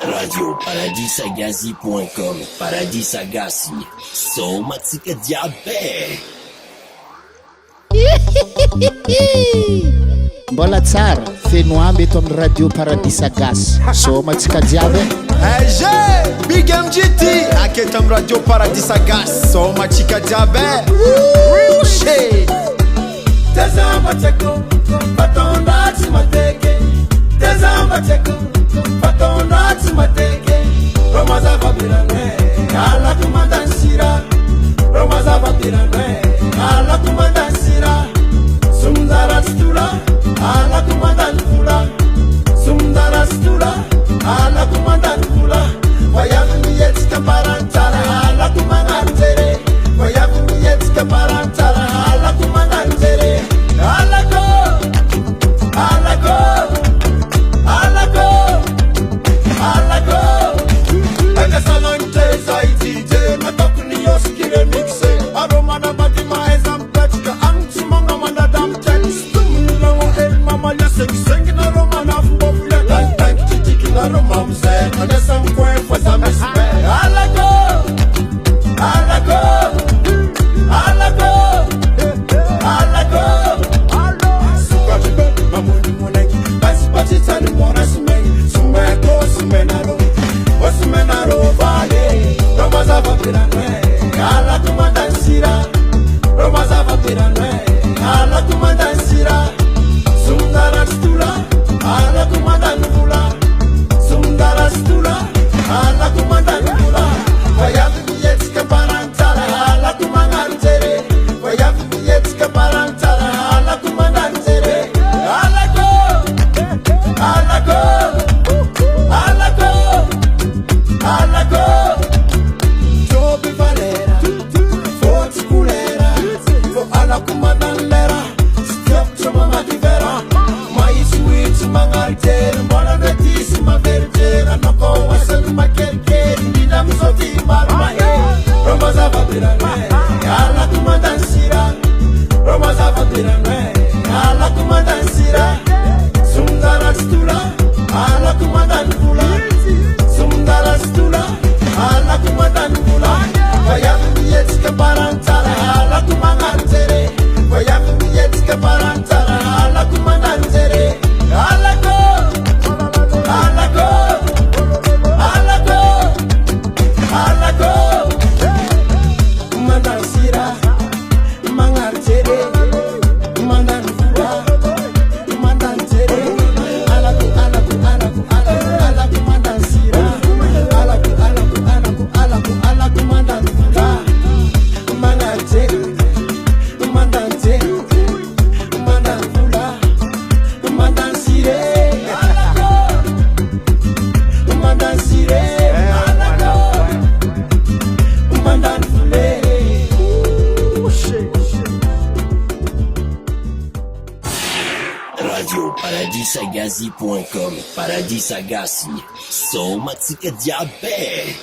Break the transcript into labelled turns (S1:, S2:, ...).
S1: Radio paradisagazi.com. Paradis Agassi, somatsika jiaby.
S2: Mbola tsara feno amby eto amin'ny radio Paradis Agassi, somatsika jiaby.
S3: Big MGT aketo amin'ny radio Paradis Agassi, somatsika jiaby.
S4: Tazama chako patonda tsimateke, tazama chako patonda tsimateke. Romaza babirane ala kumandansira, romaza babirane ala kumandansira. Sumdara stula ala kumandansula, sumdara stula ala kumandansula. Wayavu miyetska parantara ala kumandantere, wayavu miyetska parantara ala kumandantere. Alago, alago, alago, alago. Ega salante zaitite, matokuni yoskire mixe. Aromana badima ezampechka, angchimanga mandadam chen. Stumulongo el mama yasek sengin aromana fubofle. Tank chichikin aromamse, anesam kwe fwazamisme. Alago, alago, alago, alago. Romazava piranwe, ala kumandansira. Romazava piranwe, ala kumandansira. Sundara stula, ala kumandanula. Sundara stula, ala kumandanula. Vayavi miyetska parantara, ala kumandantere. Vayavi miyetska parantara, ala kumandantere. Alago, alago, alago, alago. Jobi valera, forti culera, fo alla comandandera, stiop chama mativera. Mai sweet mangalter, buona notissima vergera, no co wasan makelker, nina misoti marmai. Romazava pirane, alla comandansira. Romazava pirane, alla comandansira. Sundara stula, alla comandanula. Sundara stula, alla comandanula. Vayavu miyetska parantara, alla comandantere. Vayavu miyetska parantara, alla comandantere. Alago, alago, alago, alago. Mandansira, mangartere, mandanfula, mandantere. Alago, alago, alago, alago, alago, mandansira. Alago, alago, alago, alago, alago, mandanfula, mangartere, mandantere, mandanfula, mandansire. Alago, mandansire. Alago, mandanfule.
S1: Radio paradisagazi.com. Paradis Agassi, somatsika jiaby.